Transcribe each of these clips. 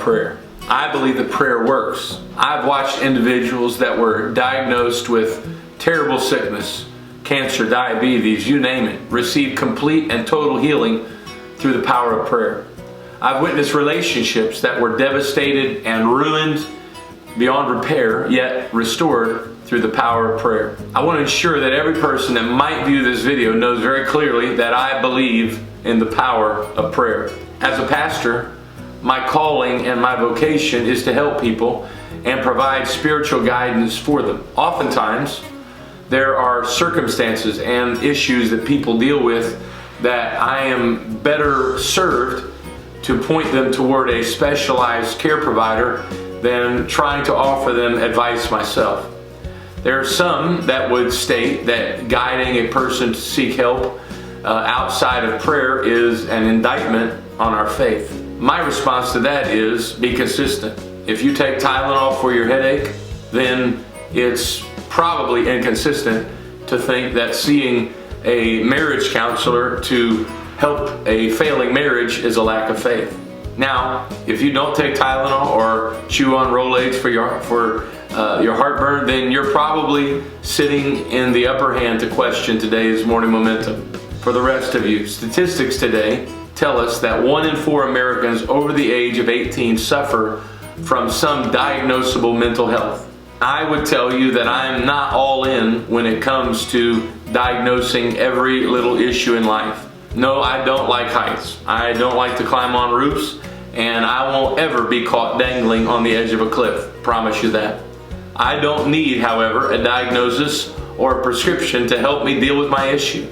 prayer. I believe that prayer works. I've watched individuals that were diagnosed with terrible sickness, cancer, diabetes, you name it, receive complete and total healing through the power of prayer. I've witnessed relationships that were devastated and ruined beyond repair, yet restored through the power of prayer. I want to ensure that every person that might view this video knows very clearly that I believe in the power of prayer. As a pastor, my calling and my vocation is to help people and provide spiritual guidance for them. Oftentimes, there are circumstances and issues that people deal with that I am better served to point them toward a specialized care provider than trying to offer them advice myself. There are some that would state that guiding a person to seek help outside of prayer is an indictment on our faith. My response to that is be consistent. If you take Tylenol for your headache, then it's probably inconsistent to think that seeing a marriage counselor to help a failing marriage is a lack of faith. Now, if you don't take Tylenol or chew on Rolaids for your heartburn, then you're probably sitting in the upper hand to question today's morning momentum. For the rest of you, statistics today tell us that 1 in 4 Americans over the age of 18 suffer from some diagnosable mental health. I would tell you that I'm not all in when it comes to diagnosing every little issue in life. No, I don't like heights. I don't like to climb on roofs, and I won't ever be caught dangling on the edge of a cliff. Promise you that. I don't need, however, a diagnosis or a prescription to help me deal with my issue.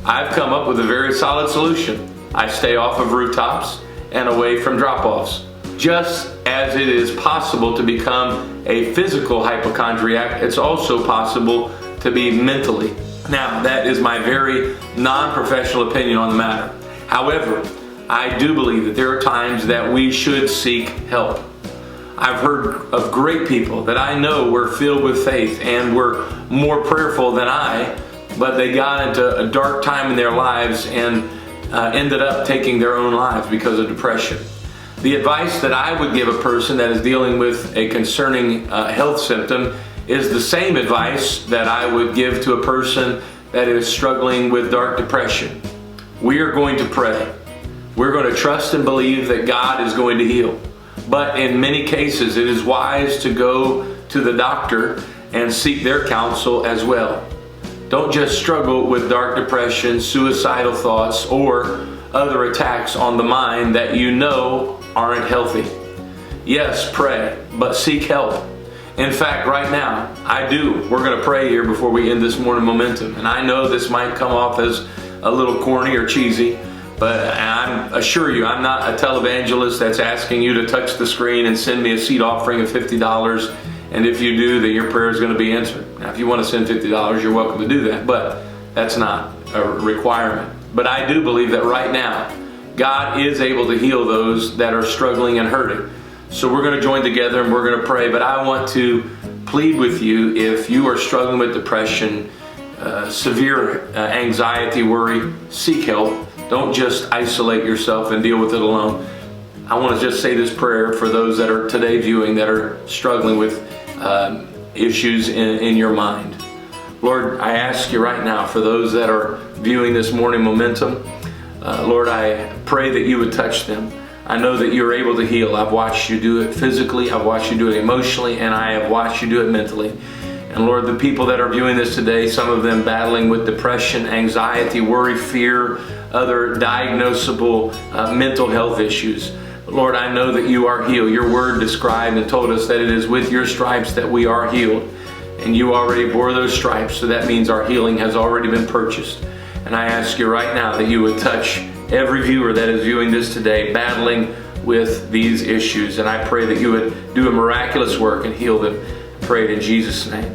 I've come up with a very solid solution. I stay off of rooftops and away from drop-offs. Just as it is possible to become a physical hypochondriac, it's also possible to be mentally. Now, that is my very non-professional opinion on the matter. However, I do believe that there are times that we should seek help. I've heard of great people that I know were filled with faith and were more prayerful than I, but they got into a dark time in their lives and ended up taking their own lives because of depression. The advice that I would give a person that is dealing with a concerning health symptom is the same advice that I would give to a person that is struggling with dark depression. We are going to pray. We're going to trust and believe that God is going to heal. But in many cases, it is wise to go to the doctor and seek their counsel as well. Don't just struggle with dark depression, suicidal thoughts, or other attacks on the mind that you know aren't healthy. Yes, pray, but seek help. In fact, right now, we're going to pray here before we end this morning momentum. And I know this might come off as a little corny or cheesy, but I assure you, I'm not a televangelist that's asking you to touch the screen and send me a seed offering of $50. And if you do, then your prayer is going to be answered. Now, if you want to send $50, you're welcome to do that, but that's not a requirement. But I do believe that right now, God is able to heal those that are struggling and hurting. So we're going to join together and we're going to pray, but I want to plead with you if you are struggling with depression, severe anxiety, worry, seek help. Don't just isolate yourself and deal with it alone. I want to just say this prayer for those that are today viewing that are struggling with issues in your mind. Lord, I ask you right now for those that are viewing this morning momentum, Lord, I pray that you would touch them. I know that you're able to heal. I've watched you do it physically, I've watched you do it emotionally, and I have watched you do it mentally. And Lord, the people that are viewing this today, some of them battling with depression, anxiety, worry, fear, other diagnosable mental health issues. Lord, I know that you are healed. Your word described and told us that it is with your stripes that we are healed. And you already bore those stripes, so that means our healing has already been purchased. And I ask you right now that you would touch every viewer that is viewing this today battling with these issues. And I pray that you would do a miraculous work and heal them. I pray it in Jesus' name.